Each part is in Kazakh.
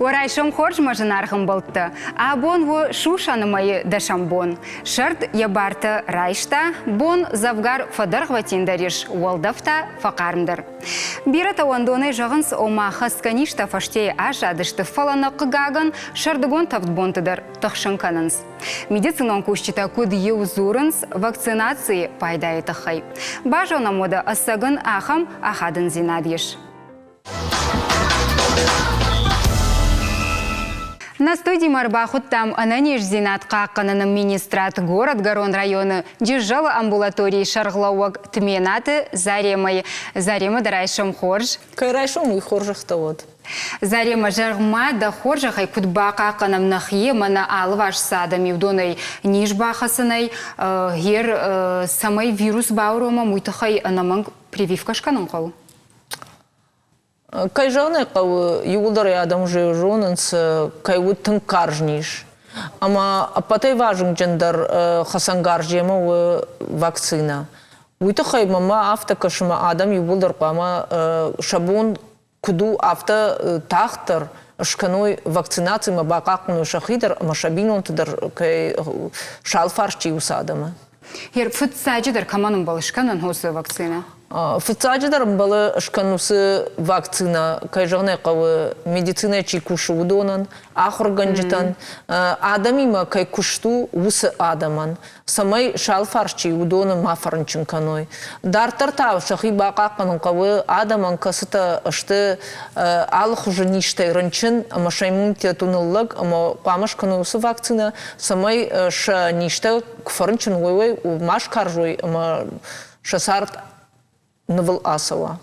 Орайшым хорж мажынарғым болтты. Абон во шушанымайы дашамбон. Шырт ябарты райшта, бон завгар фадырғва тендариш уалдафта фақарымдыр. Бирата ондоны жағынс ома хасканишта фаштей ажадышты фаланы қығағын шырдығын тавдбонтыдыр тұқшынқанынс. Медицинон күшчіта күд еузурынс вакцинации пайдайы тұқай. Бажона мода асагын ахам ахадын зинадеш. На студии Марбахут там ананеш зинат қаққанының министрат город Гарон районы держала амбулатории шарглауак тменаты Заремы дарайшым хорж. Кайрайшым и хоржахта вот. Зарема жарма да хоржахай кудба қаққаным нахе мана алваш садами вдоной ниш бахасынай гер самай вирус баурома муйтахай анаманг прививкашканың қау. Кай жаны қау югулдары адам же жонынс кай уттың каржниш. Ама апатай важың жандар хасангар жема вакцина. Уйтахай мама авто кашыма адам югулдар қама шабон куду авто тахтар шканой вакцинации ма бақақыны шахидар машабинон тыдар кай шалфарчи усадама. Хер футсаджидар каманым балышканын хосы вакцина? Футсаджидар балы шканусы вакцина, кай жағнай қавы медицина чи кушу удонан, ахыр ганжитан, адамима кай кушту усы адаман, самай шалфарчи удонан мафарынчын каной. Дартартау шахи бақақының қавы адаман касыта ашты алық уже ништай рынчын, ама шаймунте туныллаг, ама қамыш канусы вакцина, самай ша ништай кфарынчын ойвай, маш каржой, ама шасарт Новыл асала.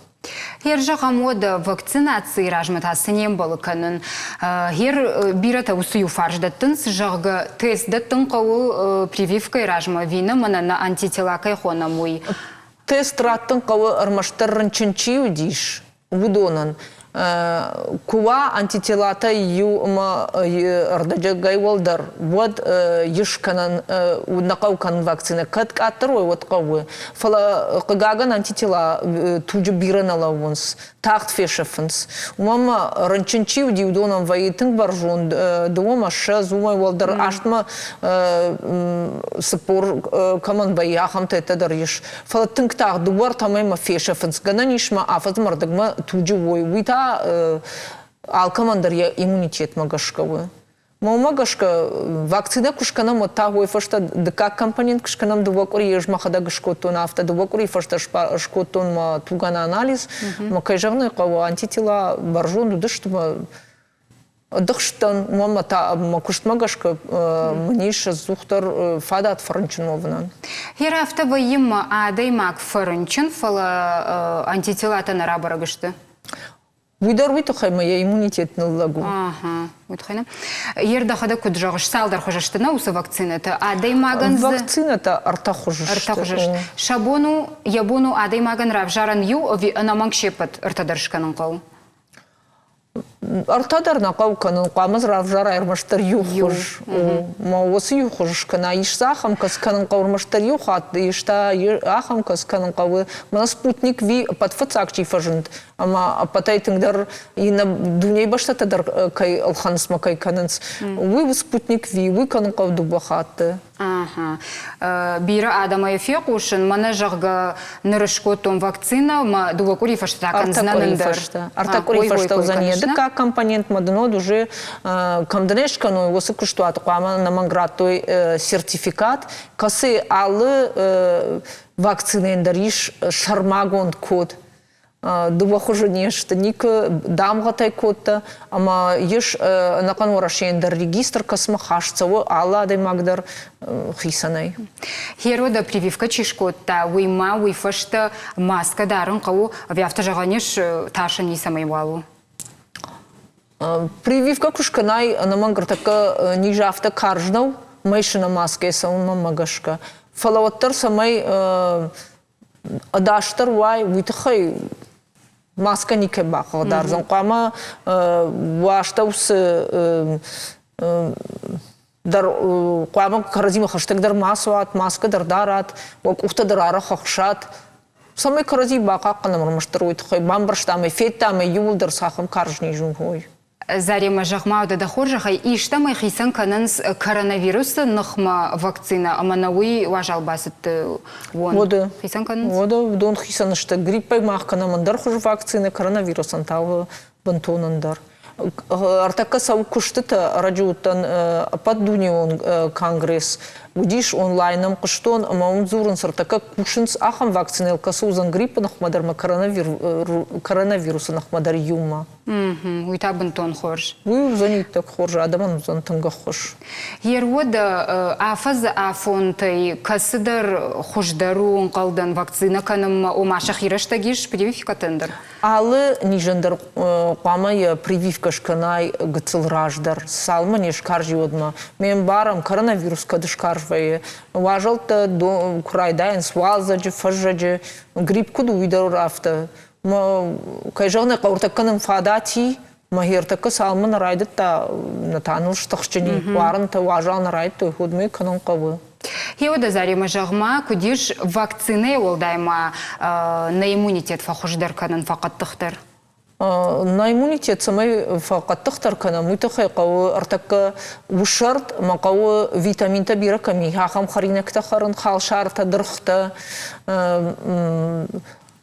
Хер жаға мода вакцинации ражматасы нем болы канын. Хер бирата усую фарждаттын, жағғы тест-даттын қауы прививкай ражма вина мана на антителакай хона мой. Тест раттын қауы армаштырын чынчи удиш, удонан. Кува антителата ю ма ардажа гайвалдар вот ешканан нақаукан вакцина кат атрой вот қауы фала қагаган антитела туджу биранала вонс тахт фешефенс мама ранчинчи уди удонан ваитын баржон дома ша зумай валдар аштма сапор каман баяхам тетадар еш фала тынктах дуар тамайма фешефенс гананишма афазмардагма туджу вой вита алкамандар я иммунитет магашкавы. Магашка вакцина кушканам вот та фашта дка компонент кушканам дувакури ежмахада гашкотон авто дувакури фашта шкотон ма тугана анализ ма кайжагны кава антитела баржон дыштма дыштан мама та макуштмагашка мниш зухтар фадат франчиновна. Хер авто воимма адаймак франчин фала антитела-то на рабарагышты. Уйдар уйтахай моя иммунитетный лагу. Ага, уйтахайна. Ерда хада куд жағыш салдар хожаштына усы вакцина-то, адаймаган... Вакцина-то арта хожашты. Арта хожаш. Шабону, ябону адаймаган равжаран ю, ови анаманг шепат артадаршканын қау? Артадар нақау канын қамыз равжар айырмаштар ю хож. Ма осы ю хожашкана. Ишса ахам кас канын қаурмаштар ю хат, ишта ахам кас канын қауы. Мана спутник ви подфацак чифажынт. Ама апатайтыңдар ина дүней баштатадар кай алханысма кай канынс. Вы спутник ви, вы канын қауды бахатты. Ага. Бира адама эфек ушын, мана жағға нырышкотон вакцина, ма дувакури фаштакан знанындар. Артакури фашта узане. Дыка компонент мадынод уже камданешкану осы күштуаты қуама наманграттой сертификат. Касы алы вакцинендар иш шармагон код. Дувахужу нешті, никі дамғатай кодта, ама еш нақан орашендар регистр касма хашцавы ала адаймагдар хисанай. Херода прививка чишкотта, уйма, уйфашта маска дарын қау, вяфта жағанеш ташын нисамай валу. Прививка кушканай намангратака нижафта каржнау, майшина маска есаунма магашка. Фалаваттар самай адаштар вай уйтахай маска нике бақадар. Занқама вашта усы дар қуама каразима хаштагдар масуат, маска дардарат, уқтадар ара хақшат. Самай карази бақаққанам рмаштар уйтахай бамбарштамай, феттамай юлдар сақым каржни жунгой. Зарема жағмауды да хоржаға иштамай хисан кананс коронавирусы нықма вакцина аманауи важал басыты вон. Ода. Хисан кананс? Ода, вдон хисан ішті гриппай маққанамандар хұж вакцина коронавирусан тағы бантонандар. Артакка сау күштіті радиоттан поддунион конгресс. Удиш онлайном кыштон, ама он зурын сартака кушинс ахам вакцинелка сузан гриппа нахмадар коронавируса нахмадар юма. Уйта бантон хорж. Уй занит так хорж, адаман узан тынга хош. Ерода афаз афонтай касыдар хождару онқалдан вакцина каным омаша хираштагиш прививка тендер. Алы нижендар қамай прививка шканай гыцылраждар. Салма неш каржи одма. Мен барам коронавирус кадышкаржвае. Важалта курайдайын свалзаджи, фажаджи. Грипп куду уйдар рафта. Кайжағны қауртакканың фадати. Махиртакка салман райдыт та натаныл штақшчыни. Варын та важал нарайд той ходмай канон қавы. Еода зарема жағма кудиш вакцины олдайма на иммунитет фахождар канан фақаттықтыр. На иммунитет самай фақаттықтар канан муйтақай қауы артакка ушарт мақауы витамин табира ками. Хақам харинакта харын халшарта дырхта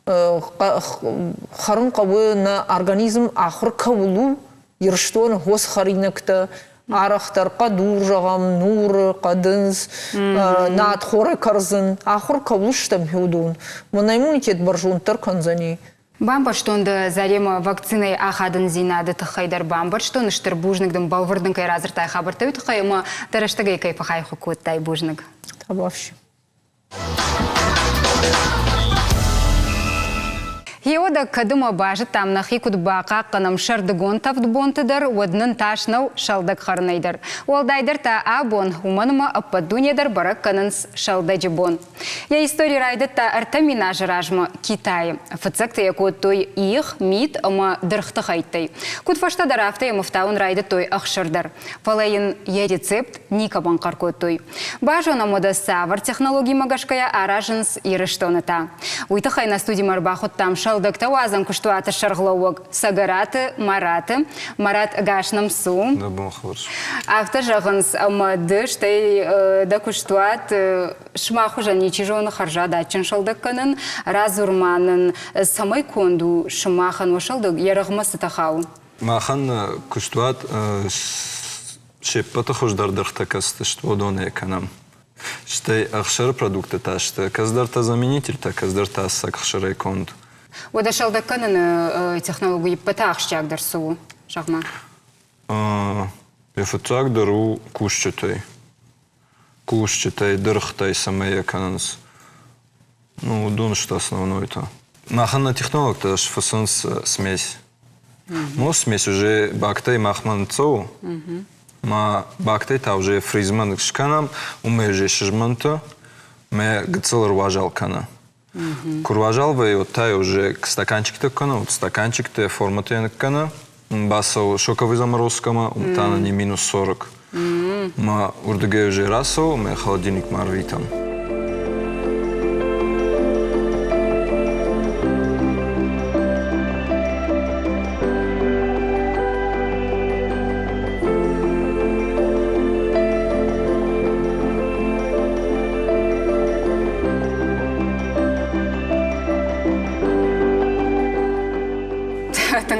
харын қауы на организм ахыр каулу ерштон хос харинакта арақтар қадур жағам, нур, қадыныз, над хоры қарзын, ақыр қаулыштам хеудун. Мұна иммунитет бар жуынтар канзани. Бамбар штонды зарема вакциной ахадын зинады тұқайдар бамбар штон іштір бұжнығдың балвырдың кай разыртай хабартай тұқайыма тарыштығай кай пақай құқуыттай бұжныг. Табавши. Еода кадыма бажы тамнах икуд бақа қанам шардығон тавдбонтыдар, однын ташнау шалдық харнайдар. Олдайдар та абон, уманыма аппадунедар барак канынс шалдаджибон. Я история райды та артамина жыражма Китай. Фыцакты якуд той их, мит, ама дырхты хайтай. Куд фашта дарафта ямафтаун райды той ахшырдар. Палайын я рецепт ника банкарку той. Бажона мода савар технологии магашкая аражынс ирыштоныта. Уйтахай на студии марбахот там шалдыкта уазан куштуаты шарглауок сагараты мараты марат гашным су. Да, bon хорошо. Авто жағынс амады штай да куштуат шмаху жаничи жоны харжа датчын шалдык канын разурманын самай конду шмахан шалдык ярығмасы тахау. Махан куштуат шеппата хождардырхта касты что доне канам. Штай ахшар продукты ташты. Каздарта заменитель та каздарта сак ахшарай конду. Ода шалдык канын технологии пытақшчак дарсу жағма. Ефутак дару кушчатай. Кушчатай, дырхтай самая кананс. Ну, дон что основное-то. Махана технолог-то фасонс смесь. Ну, смесь уже бактай махман цоу. Ма бактай та уже фризман шканам, уме же шижманто, ме гцел рважал кана. Курважал вы вот тай уже к стаканчик-то кана, вот стаканчик-то форма-то кана. Басал шоковый заморозкама, тана не минус 40. Ма урдыгай уже расо, ме холодильник марвитам.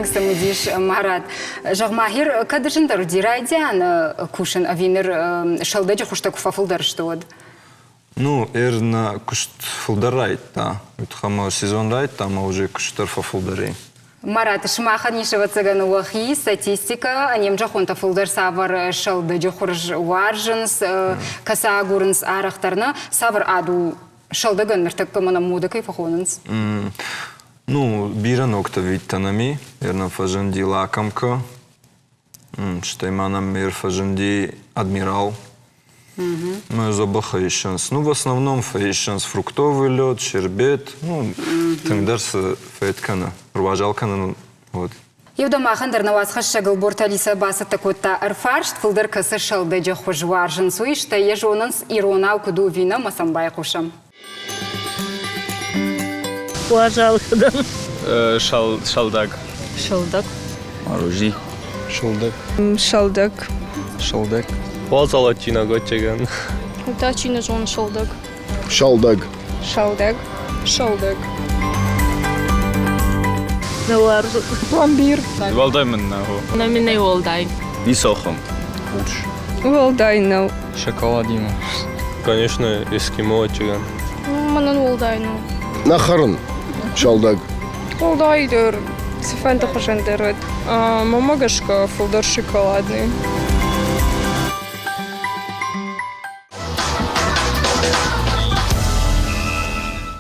Самудиш Марат. Жағмахир кадышындар дирайдян кушын авинер шалдаджи хуштаку фафылдар что? Ну, на кушт фулдарайт, да. Вот хама сезон райт, там уже куштар фафулдари. Марат, шмаха нишева цыган уахи, статистика, анем жахонта фулдар савар шалдаджи хурж варжынс, каса агурынс арахтарна, савар аду шалдаган мертакка мана мудакай фахонынс. Ну, бира нокта витанами, ерна фажанди лакамка, штаймана мир фажанди адмирал. Мы зоба фейшенс. Ну, в основном фейшенс, фруктовый лед, щербет, ну, тыңдарсы фейткана, рважалкана, вот. Евда махандар на вас хашагал борталиса баса такота арфаршт, фулдар касы шалдаджи хуж варжын суишта, ежонанс иронау куду вина масамбай кушам. Уважалкадан. Шалдаг. Шалдаг. Маружи. Шылдык. Шылдык. Шылдык. Базалатина götegen. Утачина жон шылдык. Шалдаг. Шылдык. Шылдык. Пломбир. Валдаймыннаху. Номиней Волдай. Висохом. Волдайнау. Шоколадина. Конечно, эскимо өтеген. Манан Волдайнау. Нахарın. Шалдаг. Волдайдыр. Сифанта хошендерет. Мамагашка фулдар шоколадный.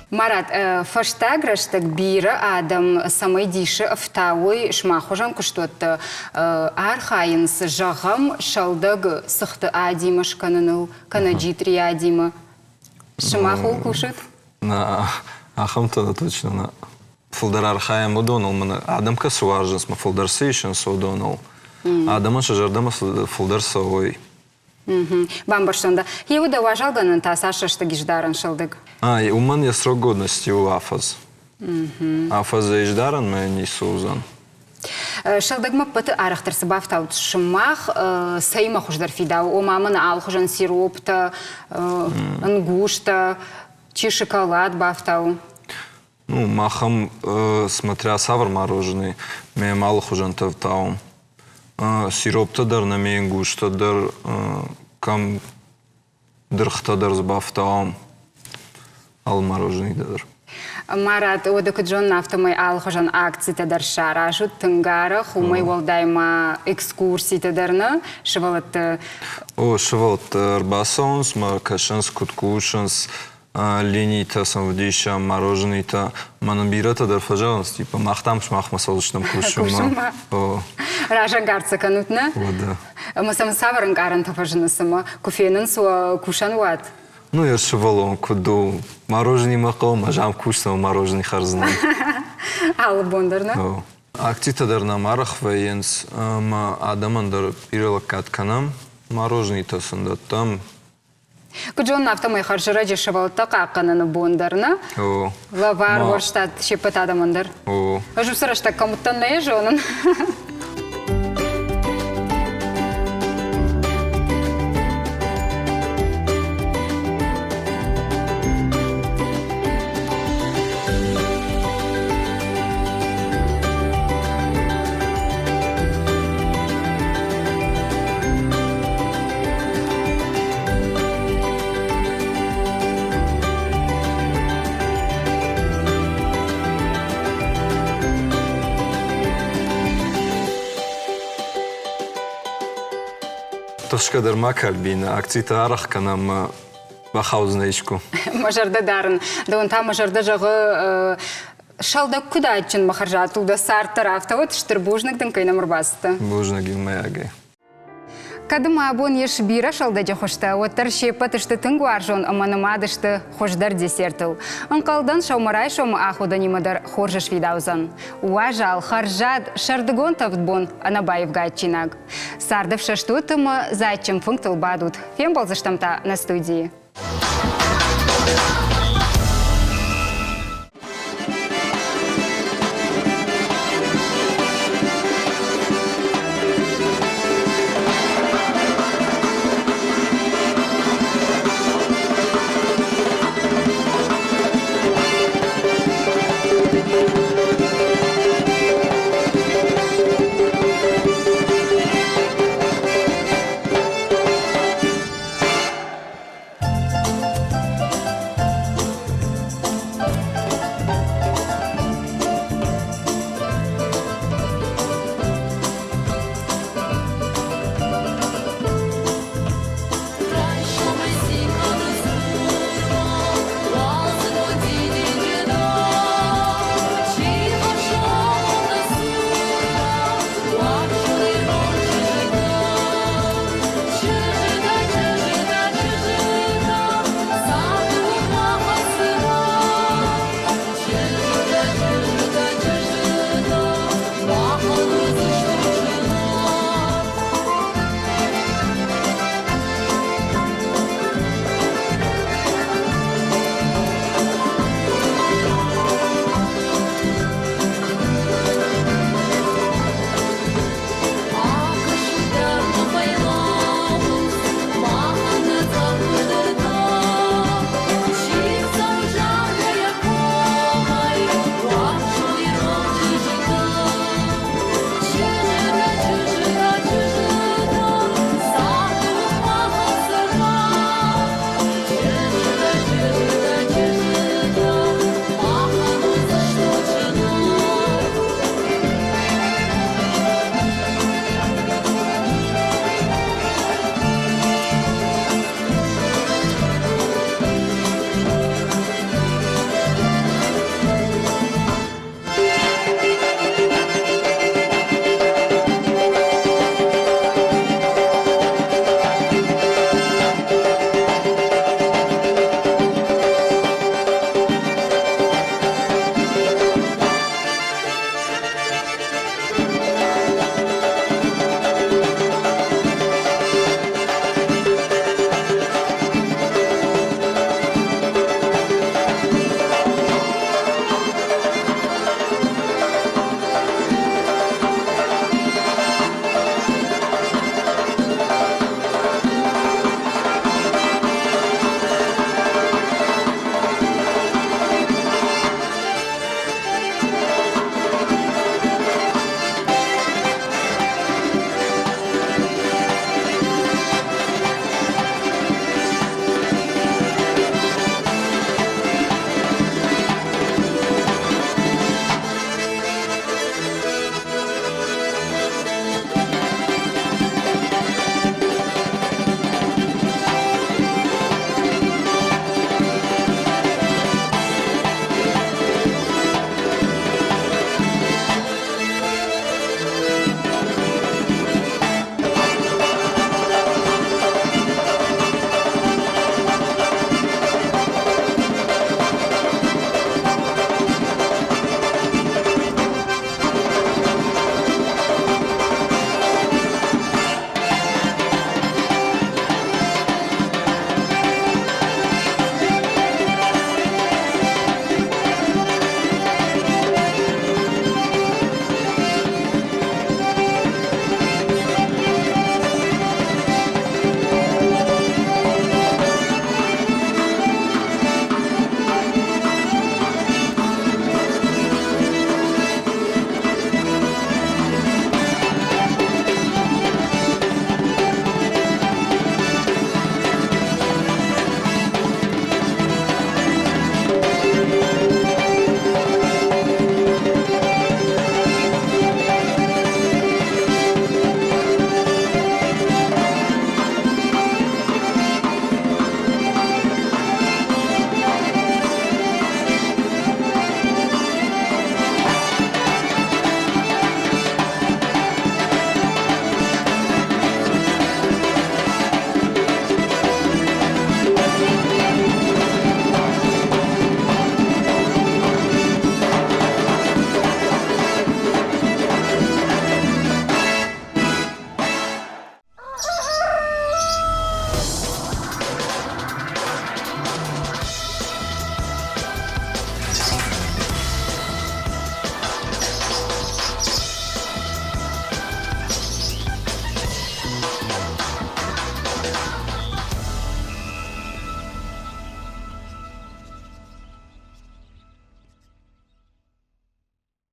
Марат, фаштаграштык бирі адам самай диші автауы шмахужан күштотты архайынс жағым шалдаг сықты адимыш каныныл, канаджитри адимы. Шмахул кушыт? На ахам-то точно на фулдар архаям удонал. Мына адамка суаржынс, ма фулдар сейшен судонал. Адамын шажардама фулдар сауой. Бамбаршонда. Еуда важалганын тасашышты гиждарын шалдаг. У меня срок годности у афаз. Афаз иждаран мы не сузан. Шалдагма пыты арахтарсы бафтау шымах сайма хуждар фидау. О мамын алхужан сиропта, ангушта, чи шоколад бафтау. Ну, махам, смотря савр мороженый, мне мало хужан тавтау. Сиропта-дар на мен гушта-дар, кам дырхта-дар сбафтау. Ал мороженый-дар. Марат, одак джон нафтамай алхужан акции-тадар шаражут, тынгарах, умай волдайма экскурсии-тадарна, шывалат... О, шывалат арбасаунс, ма кашанс куткушанс, линии-тасам вдища, мороженый-та. Манабирата-дар фажаланс, типа махтамш махмасалычным кушума. Ражан гарца канутна? Да. Мы сам саваран гаранта фажанасыма, куфенын суа кушан ват. Ну, я шивалом, куду мороженый мақал, мажам кушнал мороженый харзнан. Аллы бондарна? Актита-дар на марах ваенс, ма адамандар пирила катканам, мороженый-тасында там. Куджон нафтамай харжыра жешавалта қаққананы бондарна? Лавар воштат шепет адамандар? Жусырашта камуттан не жонын? Ташкадар макальбина, акцита арах канам бахаузнайшку. Мажарда дарын. Дон та мажарда жағы шалда куда için махаржат улда сар тарафта вот штырбужнагдың кайнам урбасты. Бужнагин маягай. Кадыма абон еш бира шалда жахошта, оттар шепатышты тынгу аржон аманымадышты хошдар десертыл. Анқалдан шаумарай шом ахуда нимадар хоржаш видаузан. Уажал, харжад, шардыгон тавтбон анабаев гайчинаг. Сардов шаштутыма зайчым функтыл бадут. Фем болзаштамта на студии.